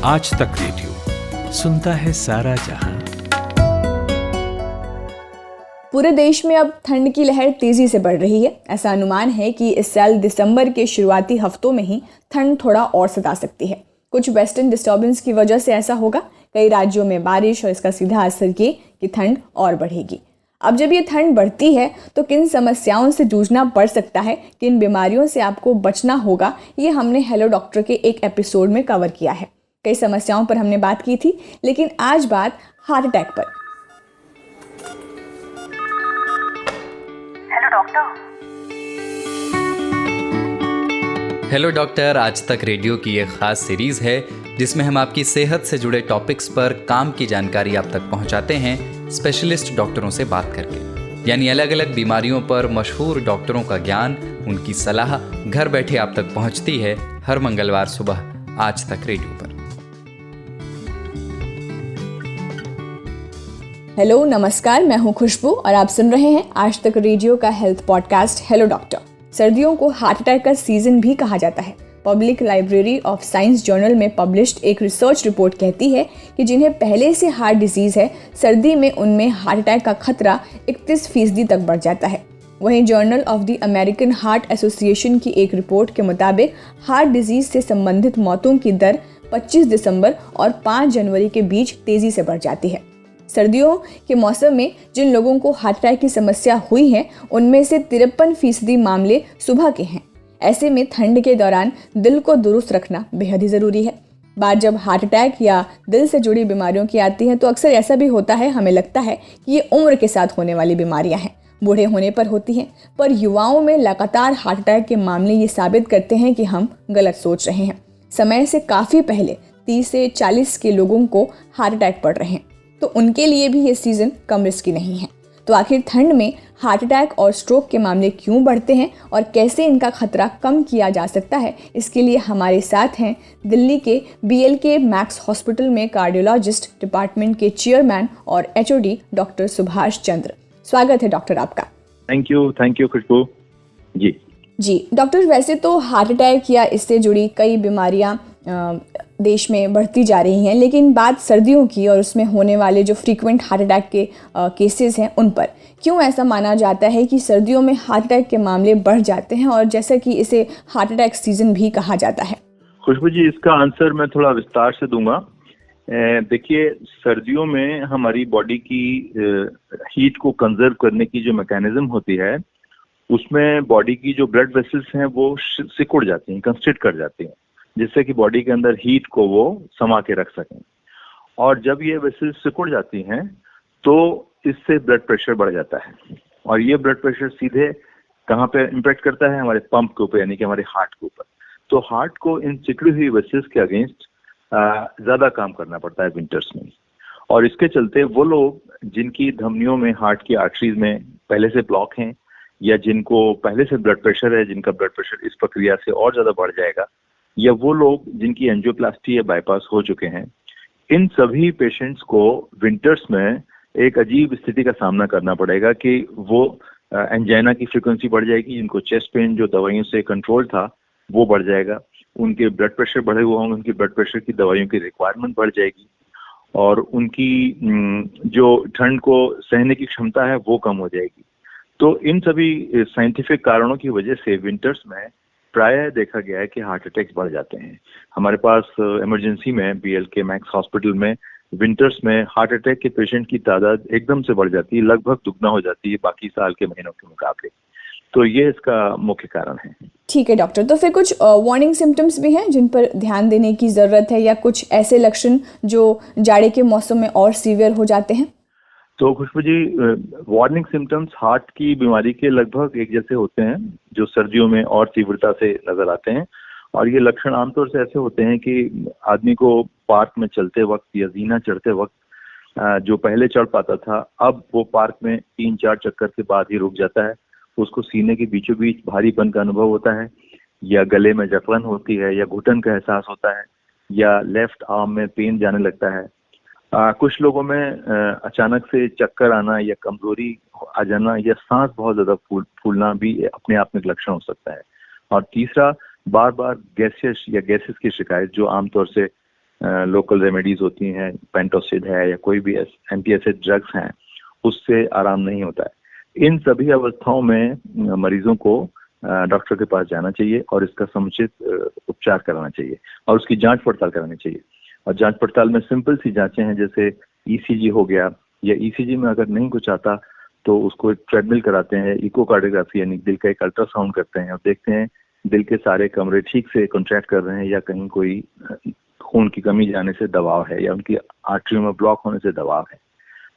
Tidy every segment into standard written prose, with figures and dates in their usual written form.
आज तक रेडियो सुनता है सारा जहां। पूरे देश में अब ठंड की लहर तेजी से बढ़ रही है। ऐसा अनुमान है कि इस साल दिसंबर के शुरुआती हफ्तों में ही ठंड थोड़ा और सता सकती है। कुछ वेस्टर्न डिस्टर्बेंस की वजह से ऐसा होगा। कई राज्यों में बारिश और इसका सीधा असर ये कि ठंड और बढ़ेगी। अब जब ये ठंड बढ़ती है तो किन समस्याओं से जूझना पड़ सकता है, किन बीमारियों से आपको बचना होगा, ये हमने हेलो डॉक्टर के एक एपिसोड में कवर किया है। कई समस्याओं पर हमने बात की थी, लेकिन आज बात हार्ट अटैक पर। Hello doctor. हेलो डॉक्टर आज तक रेडियो की एक खास सीरीज है जिसमें हम आपकी सेहत से जुड़े टॉपिक्स पर काम की जानकारी आप तक पहुंचाते हैं स्पेशलिस्ट डॉक्टरों से बात करके। यानी अलग अलग बीमारियों पर मशहूर डॉक्टरों का ज्ञान, उनकी सलाह घर बैठे आप तक पहुंचती है हर मंगलवार सुबह आज तक रेडियो पर। हेलो नमस्कार, मैं हूं खुशबू और आप सुन रहे हैं आज तक रेडियो का हेल्थ पॉडकास्ट हेलो डॉक्टर। सर्दियों को हार्ट अटैक का सीजन भी कहा जाता है। Public library of science journal में पब्लिश्ड एक रिसर्च रिपोर्ट कहती है कि जिन्हें पहले से हार्ट डिजीज है, सर्दी में उनमें हार्ट अटैक का खतरा 31% तक बढ़ जाता है। वहीं journal of the American heart association की एक रिपोर्ट के मुताबिक हार्ट डिजीज से संबंधित मौतों की दर 25 दिसंबर और 5 जनवरी के बीच तेजी से बढ़ जाती है। सर्दियों के मौसम में जिन लोगों को हार्ट अटैक की समस्या हुई है, उनमें से 53% मामले सुबह के हैं। ऐसे में ठंड के दौरान दिल को दुरुस्त रखना बेहद ही ज़रूरी है। बात जब हार्ट अटैक या दिल से जुड़ी बीमारियों की आती है तो अक्सर ऐसा भी होता है, हमें लगता है कि ये उम्र के साथ होने वाली बीमारियां हैं, बूढ़े होने पर होती हैं। पर युवाओं में लगातार हार्ट अटैक के मामले ये साबित करते हैं कि हम गलत सोच रहे हैं। समय से काफ़ी पहले 30 से 40 के लोगों को हार्ट अटैक पड़ रहे हैं, तो उनके लिए भी ये सीज़न कम रिस्की नहीं है। तो आखिर ठंड में हार्ट अटैक और स्ट्रोक के मामले क्यों बढ़ते हैं और कैसे इनका खतरा कम किया जा सकता है, इसके लिए हमारे साथ हैं दिल्ली के BLK मैक्स हॉस्पिटल में कार्डियोलॉजिस्ट डिपार्टमेंट के चेयरमैन और HOD डॉक्टर सुभाष चंद्र। स्वागत है डॉक्टर आपका। Thank you Khushboo ji doctor, वैसे तो हार्ट अटैक या इससे जुड़ी कई बीमारियां देश में बढ़ती जा रही हैं, लेकिन बात सर्दियों की और उसमें होने वाले जो फ्रीक्वेंट हार्ट अटैक के केसेस हैं उन पर। क्यों ऐसा माना जाता है कि सर्दियों में हार्ट अटैक के मामले बढ़ जाते हैं और जैसा कि इसे हार्ट अटैक सीजन भी कहा जाता है? खुशबू जी, इसका आंसर मैं थोड़ा विस्तार से दूंगा। देखिए, सर्दियों में हमारी बॉडी की हीट को कंजर्व करने की जो मैकेनिज्म होती है, उसमें बॉडी की जो ब्लड वेसल्स हैं वो सिकुड़ जाती हैं, कंस्ट्रिक्ट कर जाती हैं, जिससे कि बॉडी के अंदर हीट को वो समा के रख सकें। और जब ये वेसल्स सिकुड़ जाती हैं तो इससे ब्लड प्रेशर बढ़ जाता है, और ये ब्लड प्रेशर सीधे कहाँ पे इम्पैक्ट करता है? हमारे पंप के ऊपर, यानी कि हमारे हार्ट के ऊपर। तो हार्ट को इन सिकुड़ी हुई वेसल्स के अगेंस्ट ज्यादा काम करना पड़ता है विंटर्स में। और इसके चलते वो लोग जिनकी धमनियों में, हार्ट की आर्टरीज में पहले से ब्लॉक हैं, या जिनको पहले से ब्लड प्रेशर है, जिनका ब्लड प्रेशर इस प्रक्रिया से और ज्यादा बढ़ जाएगा, या वो लोग जिनकी एंजियोप्लास्टी या बाईपास हो चुके हैं, इन सभी पेशेंट्स को विंटर्स में एक अजीब स्थिति का सामना करना पड़ेगा कि वो एंजाइना की फ्रीक्वेंसी बढ़ जाएगी, जिनको चेस्ट पेन जो दवाइयों से कंट्रोल था वो बढ़ जाएगा, उनके ब्लड प्रेशर बढ़े हुए होंगे, उनकी ब्लड प्रेशर की दवाइयों की रिक्वायरमेंट बढ़ जाएगी, और उनकी जो ठंड को सहने की क्षमता है वो कम हो जाएगी। तो इन सभी साइंटिफिक कारणों की वजह से विंटर्स में प्रायः देखा गया है कि हार्ट अटैक्स बढ़ जाते हैं। हमारे पास इमरजेंसी में BLK मैक्स हॉस्पिटल में विंटर्स में हार्ट अटैक के पेशेंट की तादाद एकदम से बढ़ जाती है, लगभग दुगना हो जाती है बाकी साल के महीनों के मुकाबले। तो ये इसका मुख्य कारण है। ठीक है डॉक्टर, तो फिर कुछ वार्निंग सिम्टम्स भी हैं जिन पर ध्यान देने की ज़रूरत है, या कुछ ऐसे लक्षण जो जाड़े के मौसम में और सीवियर हो जाते हैं? तो खुशबू जी, वार्निंग सिम्टम्स हार्ट की बीमारी के लगभग एक जैसे होते हैं, जो सर्दियों में और तीव्रता से नजर आते हैं। और ये लक्षण आमतौर से ऐसे होते हैं कि आदमी को पार्क में चलते वक्त या जीना चढ़ते वक्त जो पहले चढ़ पाता था, अब वो पार्क में 3-4 चक्कर के बाद ही रुक जाता है। उसको सीने के बीचों बीच भारीपन का अनुभव होता है, या गले में जकड़न होती है, या घुटन का एहसास होता है, या लेफ्ट आर्म में पेन जाने लगता है। कुछ लोगों में अचानक से चक्कर आना या कमजोरी आ जाना या सांस बहुत ज्यादा फूलना भी अपने आप में एक लक्षण हो सकता है। और तीसरा, बार बार गैसेस की शिकायत, जो आमतौर से लोकल रेमेडीज होती हैं, पेंटोसिड है या कोई भी एंटीएसिड ड्रग्स हैं, उससे आराम नहीं होता है। इन सभी अवस्थाओं में मरीजों को डॉक्टर के पास जाना चाहिए और इसका समुचित उपचार कराना चाहिए और उसकी जांच पड़ताल करानी चाहिए। और जांच पड़ताल में सिंपल सी जांचें हैं, जैसे ईसीजी हो गया, या ईसीजी में अगर नहीं कुछ आता तो उसको एक ट्रेडमिल कराते हैं, इकोकार्डियोग्राफी यानी दिल का एक अल्ट्रासाउंड करते हैं और देखते हैं दिल के सारे कमरे ठीक से कॉन्ट्रैक्ट कर रहे हैं या कहीं कोई खून की कमी जाने से दबाव है या उनकी आर्टरियों में ब्लॉक होने से दबाव है,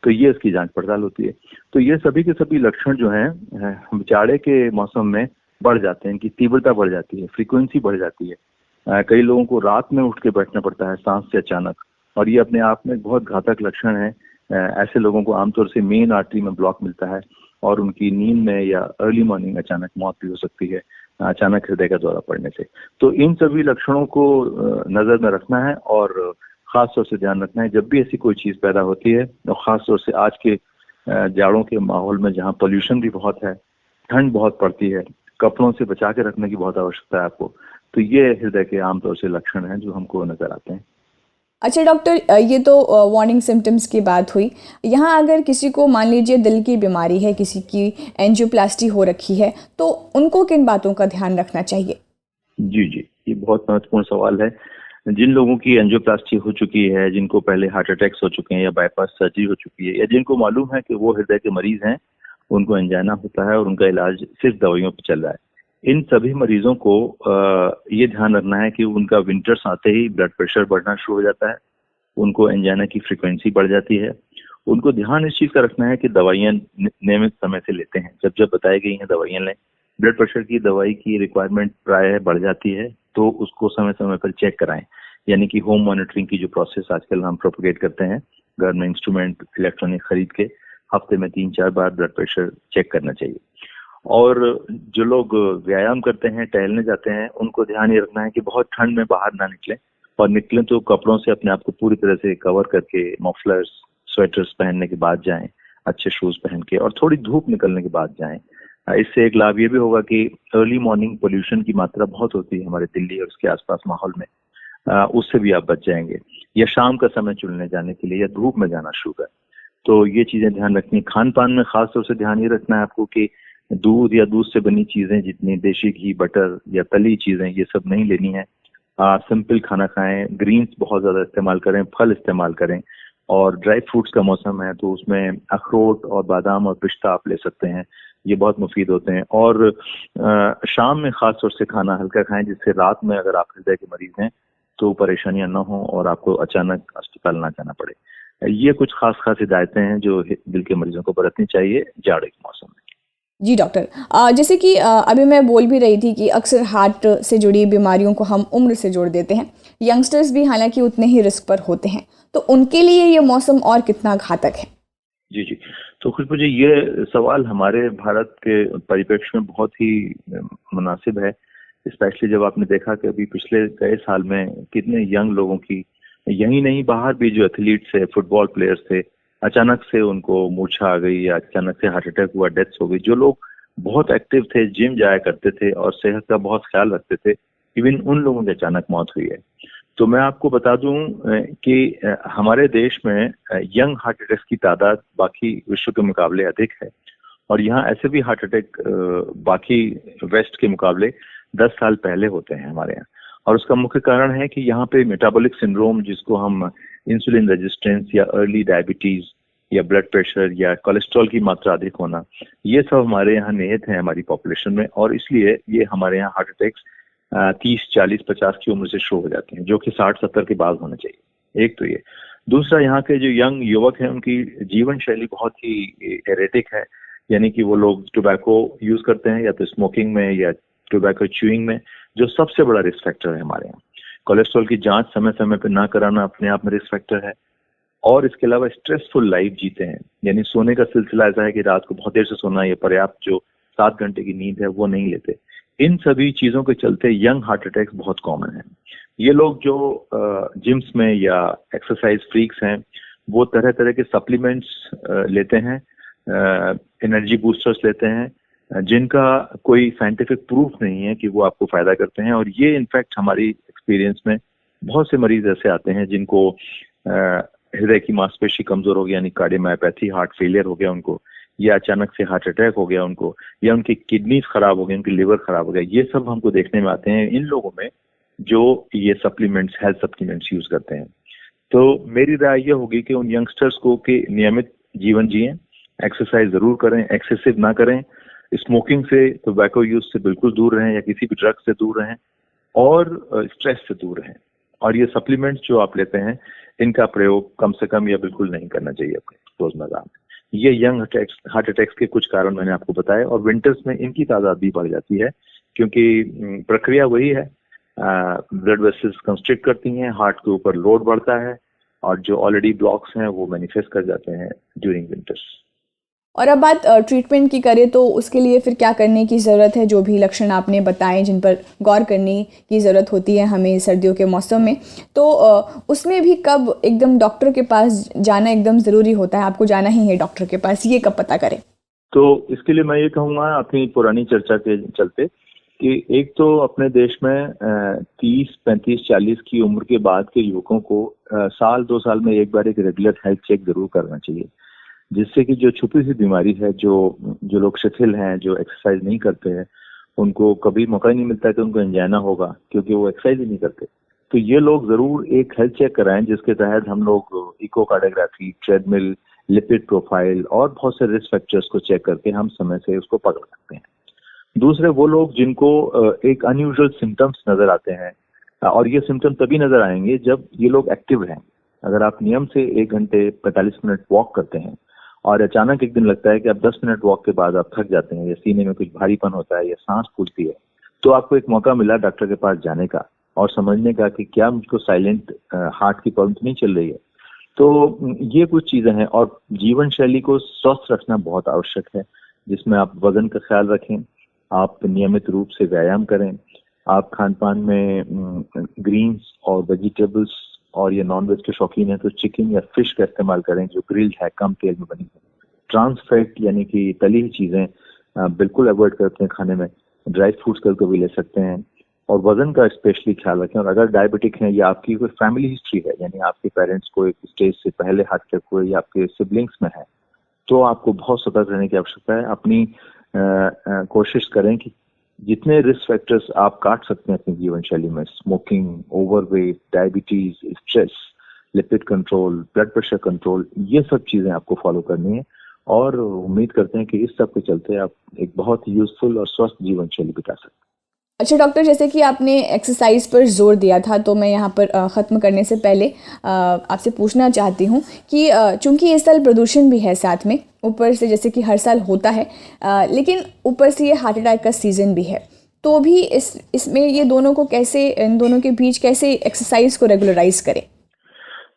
तो ये इसकी जांच पड़ताल होती है। तो ये सभी के सभी लक्षण जो हैं जाड़े के मौसम में बढ़ जाते हैं, इनकी तीव्रता बढ़ जाती है, फ्रीक्वेंसी बढ़ जाती है। कई लोगों को रात में उठ के बैठना पड़ता है सांस से अचानक, और ये अपने आप में एक बहुत घातक लक्षण है। ऐसे लोगों को आमतौर से मेन आर्टरी में ब्लॉक मिलता है और उनकी नींद में या अर्ली मॉर्निंग अचानक मौत भी हो सकती है, अचानक हृदय का दौरा पड़ने से। तो इन सभी लक्षणों को नजर में रखना है और खास तौर से ध्यान रखना है जब भी ऐसी कोई चीज पैदा होती है, और खास तौर से आज के जाड़ों के माहौल में जहाँ पोल्यूशन भी बहुत है, ठंड बहुत पड़ती है, कपड़ों से बचा के रखने की बहुत आवश्यकता है आपको। तो ये हृदय के आमतौर से लक्षण हैं जो हमको नजर आते हैं। अच्छा डॉक्टर, ये तो वार्निंग सिम्टम्स की बात हुई। यहाँ अगर किसी को मान लीजिए दिल की बीमारी है, किसी की एंजियोप्लास्टी हो रखी है, तो उनको किन बातों का ध्यान रखना चाहिए? जी, ये बहुत महत्वपूर्ण सवाल है। जिन लोगों की एंजियोप्लास्टी हो चुकी है, जिनको पहले हार्ट अटैक्स हो चुके हैं या बाईपास सर्जरी हो चुकी है, या जिनको मालूम है कि वो हृदय के मरीज हैं, उनको एंजाइना होता है और उनका इलाज सिर्फ दवाइयों पर चल रहा है, इन सभी मरीजों को ये ध्यान रखना है कि उनका विंटर्स आते ही ब्लड प्रेशर बढ़ना शुरू हो जाता है, उनको एंजाइना की फ्रीक्वेंसी बढ़ जाती है। उनको ध्यान इस चीज का रखना है कि दवाइयाँ नियमित समय से लेते हैं, जब जब बताई गई हैं दवाइयाँ लें। ब्लड प्रेशर की दवाई की रिक्वायरमेंट प्राय बढ़ जाती है तो उसको समय समय पर चेक कराएं, यानी कि होम मॉनिटरिंग की जो प्रोसेस आजकल हम प्रोपोगेट करते हैं, घर में इंस्ट्रूमेंट इलेक्ट्रॉनिक खरीद के हफ्ते में 3-4 बार ब्लड प्रेशर चेक करना चाहिए। और जो लोग व्यायाम करते हैं, टहलने जाते हैं, उनको ध्यान ये रखना है कि बहुत ठंड में बाहर ना निकलें, और निकलें तो कपड़ों से अपने आप को पूरी तरह से कवर करके मफलर्स, स्वेटर्स पहनने के बाद जाएं, अच्छे शूज पहन के, और थोड़ी धूप निकलने के बाद जाएं। इससे एक लाभ ये भी होगा कि अर्ली मॉर्निंग पोल्यूशन की मात्रा बहुत होती है हमारे दिल्ली और उसके आसपास माहौल में, उससे भी आप बच जाएंगे। या शाम का समय चुनने जाने के लिए या धूप में जाना शुरू करें। तो ये चीजें ध्यान रखनी। खान पान में खास तौर से ध्यान ये रखना है आपको कि दूध या दूध से बनी चीजें, जितनी देशी घी, बटर या तली चीजें, ये सब नहीं लेनी है। सिंपल खाना खाएं, ग्रीन्स बहुत ज्यादा इस्तेमाल करें, फल इस्तेमाल करें, और ड्राई फ्रूट्स का मौसम है तो उसमें अखरोट और बादाम और पिस्ता आप ले सकते हैं, ये बहुत मुफीद होते हैं। और शाम में खास तौर से खाना हल्का खाएं, जिससे रात में अगर आप हृदय के मरीज हैं तो परेशानियां ना हो और आपको अचानक अस्पताल ना जाना पड़े। ये कुछ खास हिदायतें हैं जो दिल के मरीजों को बरतनी चाहिए जाड़े के मौसम में। जी डॉक्टर, जैसे कि अभी मैं बोल भी रही थी कि अक्सर हार्ट से जुड़ी बीमारियों को हम उम्र से जोड़ देते हैं। यंगस्टर्स भी हालांकि उतने ही रिस्क पर होते हैं, तो उनके लिए ये मौसम और कितना घातक है? जी, तो खुशबू जी, ये सवाल हमारे भारत के परिप्रेक्ष्य में बहुत ही मुनासिब है, स्पेशली जब आपने देखा कि अभी पिछले कई साल में कितने यंग लोगों की, यही नहीं बाहर भी जो एथलीट्स है, फुटबॉल प्लेयर्स थे, अचानक से उनको मूर्छा आ गई या अचानक से हार्ट अटैक हुआ, डेथ्स हो गई। जो लोग बहुत एक्टिव थे, जिम जाया करते थे और सेहत का बहुत ख्याल रखते थे, इवन उन लोगों की अचानक मौत हुई है। तो मैं आपको बता दूं कि हमारे देश में यंग हार्ट अटैक्स की तादाद बाकी विश्व के मुकाबले अधिक है, और यहाँ ऐसे भी हार्ट अटैक बाकी वेस्ट के मुकाबले 10 साल पहले होते हैं हमारे यहाँ। और उसका मुख्य कारण है कि यहाँ पे मेटाबॉलिक सिंड्रोम, जिसको हम इंसुलिन रेजिस्टेंस या अर्ली डायबिटीज या ब्लड प्रेशर या कोलेस्ट्रॉल की मात्रा अधिक होना, ये सब हमारे यहाँ निहित है हमारी पॉपुलेशन में, और इसलिए ये हमारे यहाँ हार्ट अटैक्स 30, 40, 50 की उम्र से शुरू हो जाते हैं, जो कि 60-70 के बाद होना चाहिए। एक तो ये। दूसरा, यहाँ के जो यंग युवक हैं उनकी जीवन शैली बहुत ही एरेटिक है, यानी कि वो लोग टोबैको यूज करते हैं, या तो स्मोकिंग में या टोबैको च्यूइंग में, जो सबसे बड़ा रिस्क फैक्टर है हमारे यहाँ। कोलेस्ट्रॉल की जांच समय समय पर ना कराना अपने आप में रिस्क फैक्टर है। और इसके अलावा स्ट्रेसफुल लाइफ जीते हैं, यानी सोने का सिलसिला ऐसा है कि रात को बहुत देर से सोना, या पर्याप्त जो 7 घंटे की नींद है वो नहीं लेते। इन सभी चीजों के चलते यंग हार्ट अटैक्स बहुत कॉमन है। ये लोग जो जिम्स में या एक्सरसाइज फ्रीक्स हैं, वो तरह तरह के सप्लीमेंट्स लेते हैं, एनर्जी बूस्टर्स लेते हैं, जिनका कोई साइंटिफिक प्रूफ नहीं है कि वो आपको फायदा करते हैं। और ये इनफैक्ट हमारी एक्सपीरियंस में बहुत से मरीज ऐसे आते हैं जिनको हृदय की मांसपेशी कमजोर हो गया, यानी कार्डियोमायोपैथी, हार्ट फेलियर हो गया उनको, या अचानक से हार्ट अटैक हो गया उनको, या उनकी किडनीज खराब हो गई, उनकी लिवर खराब हो गया। ये सब हमको देखने में आते हैं इन लोगों में जो ये सप्लीमेंट्स, हेल्थ सप्लीमेंट्स यूज करते हैं। तो मेरी राय ये होगी कि उन यंगस्टर्स को कि नियमित जीवन जिएं, एक्सरसाइज जरूर करें, एक्सेसिव ना करें, स्मोकिंग से, टोबैको यूज से बिल्कुल दूर रहें या किसी भी ड्रग से दूर रहें, और स्ट्रेस से दूर रहें। और ये सप्लीमेंट्स जो आप लेते हैं इनका प्रयोग कम से कम या बिल्कुल नहीं करना चाहिए अपने रोजमर्रा में। ये यंग हार्ट अटैक्स के कुछ कारण मैंने आपको बताए, और विंटर्स में इनकी तादाद भी बढ़ जाती है क्योंकि प्रक्रिया वही है, ब्लड वेसल्स कंस्ट्रिक्ट करती हैं, हार्ट के ऊपर लोड बढ़ता है, और जो ऑलरेडी ब्लॉक्स हैं वो मैनिफेस्ट कर जाते हैं ड्यूरिंग विंटर्स। और अब बात ट्रीटमेंट की करें तो उसके लिए फिर क्या करने की ज़रूरत है? जो भी लक्षण आपने बताए जिन पर गौर करने की ज़रूरत होती है हमें सर्दियों के मौसम में, तो उसमें भी कब एकदम डॉक्टर के पास जाना एकदम ज़रूरी होता है? आपको जाना ही है डॉक्टर के पास, ये कब पता करें? तो इसके लिए मैं ये कहूँगा अपनी पुरानी चर्चा के चलते कि एक तो अपने देश में 30, 35, 40 की उम्र के बाद के युवकों को साल 2 साल में एक बार एक रेगुलर हेल्थ चेक जरूर करना चाहिए, जिससे कि जो छुपी सी बीमारी है, जो लोग शिथिल हैं, जो एक्सरसाइज नहीं करते हैं, उनको कभी मौका ही नहीं मिलता कि उनको एंजाइना होगा क्योंकि वो एक्सरसाइज ही नहीं करते। तो ये लोग जरूर एक हेल्थ चेक कराएं, जिसके तहत हम लोग इकोकार्डियोग्राफी, ट्रेडमिल, लिपिड प्रोफाइल और बहुत से रिस्क फैक्टर्स को चेक करके हम समय से उसको पकड़ सकते हैं। दूसरे वो लोग जिनको एक अनयूजुअल सिम्टम्स नजर आते हैं, और ये सिम्टम तभी नजर आएंगे जब ये लोग एक्टिव हैं। अगर आप नियम से 1 घंटे 45 मिनट वॉक करते हैं और अचानक एक दिन लगता है कि आप 10 मिनट वॉक के बाद आप थक जाते हैं, या सीने में कुछ भारीपन होता है, या सांस फूलती है, तो आपको एक मौका मिला डॉक्टर के पास जाने का और समझने का कि क्या मुझको साइलेंट हार्ट की प्रॉब्लम नहीं चल रही है। तो ये कुछ चीजें हैं, और जीवन शैली को स्वस्थ रखना बहुत आवश्यक है, जिसमें आप वजन का ख्याल रखें, आप नियमित रूप से व्यायाम करें, आप खान पान में ग्रीन्स और वेजिटेबल्स, और ये नॉनवेज के शौकीन है तो चिकन या फिश का इस्तेमाल करें जो ग्रिल्ड है, कम तेल में बनी है। ट्रांस फैट यानी कि तली हुई चीजें बिल्कुल अवॉइड करते हैं खाने में, ड्राई फ्रूट्स करके भी ले सकते हैं, और वजन का स्पेशली ख्याल रखें। और अगर डायबिटिक है या आपकी कोई फैमिली हिस्ट्री है, यानी आपके पेरेंट्स को एक स्टेज से पहले हार्ट अटैक हुए या आपके सिबलिंग्स में है, तो आपको बहुत सतर्क रहने की आवश्यकता है। अपनी कोशिश करें कि जितने रिस्क फैक्टर्स आप काट सकते हैं अपनी जीवन शैली में, smoking, overweight, diabetes, stress, lipid control, blood pressure control, ये सब चीजें आपको फॉलो करनी है, और उम्मीद करते हैं कि इस सब के चलते आप एक बहुत ही यूजफुल और स्वस्थ जीवन शैली बिता सकते हैं। अच्छा डॉक्टर, जैसे कि आपने एक्सरसाइज पर जोर दिया था, तो मैं यहाँ पर ख़त्म करने से पहले आपसे पूछना चाहती हूँ कि चूंकि इस साल प्रदूषण भी है साथ में, ऊपर से जैसे कि हर साल होता है, लेकिन ऊपर से ये हार्ट अटैक का सीज़न भी है, तो भी इसमें ये दोनों को कैसे, इन दोनों के बीच कैसे एक्सरसाइज को रेगुलराइज करें?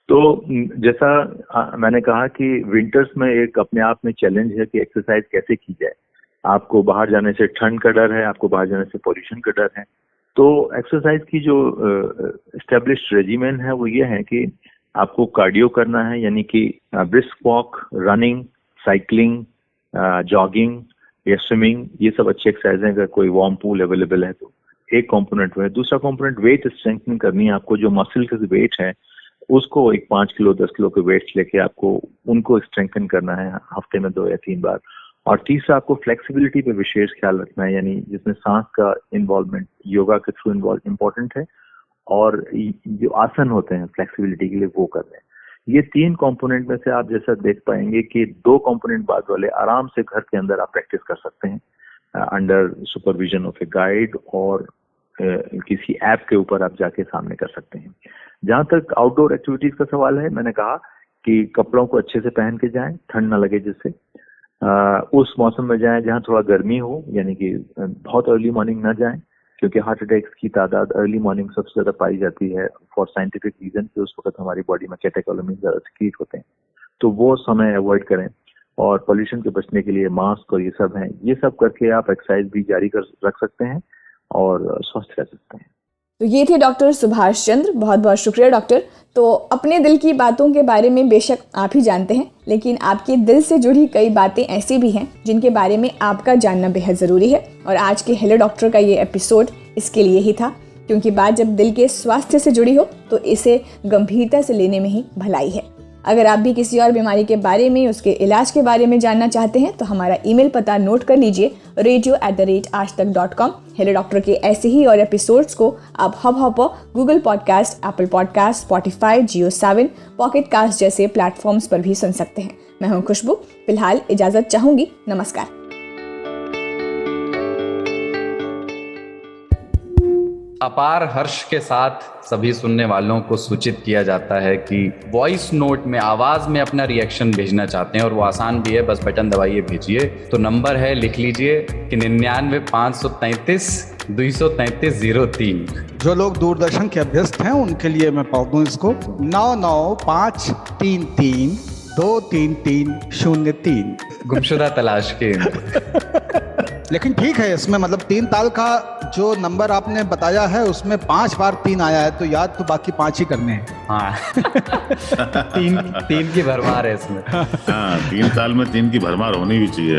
तो जैसा मैंने कहा कि विंटर्स में एक अपने आप में चैलेंज है कि एक्सरसाइज कैसे की जाए। आपको बाहर जाने से ठंड का डर है, आपको बाहर जाने से पॉल्यूशन का डर है। तो एक्सरसाइज की जो एस्टेब्लिश्ड रेजिमेन है वो ये है कि आपको कार्डियो करना है, यानी कि brisk walk, running, cycling, jogging या स्विमिंग, ये सब अच्छी एक्सरसाइज है। अगर कोई वार्म पूल अवेलेबल है तो एक कंपोनेंट वो है। दूसरा कंपोनेंट वेट स्ट्रेंथनिंग करनी है आपको। जो मसल के वेट है उसको एक 5 किलो 10 किलो के वेट्स लेके आपको उनको स्ट्रेंथन करना है हफ्ते में 2 या 3 बार। और तीसरा आपको फ्लेक्सिबिलिटी पे विशेष ख्याल रखना है, यानी जिसमें सांस का इन्वॉल्वमेंट योगा के थ्रू इम्पोर्टेंट है, और जो आसन होते हैं फ्लेक्सिबिलिटी के लिए वो कर रहे हैं। ये 3 कंपोनेंट में से आप जैसा देख पाएंगे कि 2 कंपोनेंट बाद वाले आराम से घर के अंदर आप प्रैक्टिस कर सकते हैं under supervision of a guide, और किसी ऐप के ऊपर आप जाके सामने कर सकते हैं। जहां तक आउटडोर एक्टिविटीज का सवाल है, मैंने कहा कि कपड़ों को अच्छे से पहन के जाएं, ठंड ना लगे जिससे। उस मौसम में जाएं जहां थोड़ा गर्मी हो, यानी कि बहुत अर्ली मॉर्निंग ना जाएं, क्योंकि हार्ट अटैक्स की तादाद अर्ली मॉर्निंग सबसे ज्यादा पाई जाती है फॉर साइंटिफिक रीजन कि उस वक्त हमारी बॉडी में कैटेकोलामिन ज्यादा सिक्रीट होते हैं, तो वो समय अवॉइड करें। और पोल्यूशन के बचने के लिए मास्क और ये सब हैं, ये सब करके आप एक्सरसाइज भी जारी रख सकते हैं और स्वस्थ रह सकते हैं। तो ये थे डॉक्टर सुभाष चंद्र, बहुत बहुत शुक्रिया डॉक्टर। तो अपने दिल की बातों के बारे में बेशक आप ही जानते हैं, लेकिन आपके दिल से जुड़ी कई बातें ऐसी भी हैं जिनके बारे में आपका जानना बेहद ज़रूरी है, और आज के हेलो डॉक्टर का ये एपिसोड इसके लिए ही था। क्योंकि बात जब दिल के स्वास्थ्य से जुड़ी हो तो इसे गंभीरता से लेने में ही भलाई है। अगर आप भी किसी और बीमारी के बारे में, उसके इलाज के बारे में जानना चाहते हैं तो हमारा ईमेल पता नोट कर लीजिए, radio@aajtak.com। हेलो डॉक्टर के ऐसे ही और एपिसोड्स को आप Hopper, Google podcast, Apple podcast, Spotify, जियो7, पॉकेट कास्ट जैसे प्लेटफॉर्म्स पर भी सुन सकते हैं। मैं हूं खुशबू, फिलहाल इजाजत चाहूंगी। नमस्कार। अपार हर्ष के साथ सभी सुनने वालों को सूचित किया जाता है कि वॉइस नोट में, आवाज में अपना रिएक्शन भेजना चाहते हैं और वो आसान भी है, बस बटन दबाइए भेजिए। तो नंबर है, लिख लीजिए कि 99-533-233-03। जो लोग दूरदर्शन के अभ्यस्त हैं उनके लिए मैं पढ़ दूं इसको, 99-533-233-03। गुमशुदा तलाश के लेकिन ठीक है, इसमें मतलब 3 ताल का जो नंबर आपने बताया है उसमें 5 बार 3 आया है, तो याद तो बाकी 5 ही करने हैं। हाँ तीन की भरमार है इसमें। हाँ, 3 ताल में 3 की भरमार होनी भी चाहिए।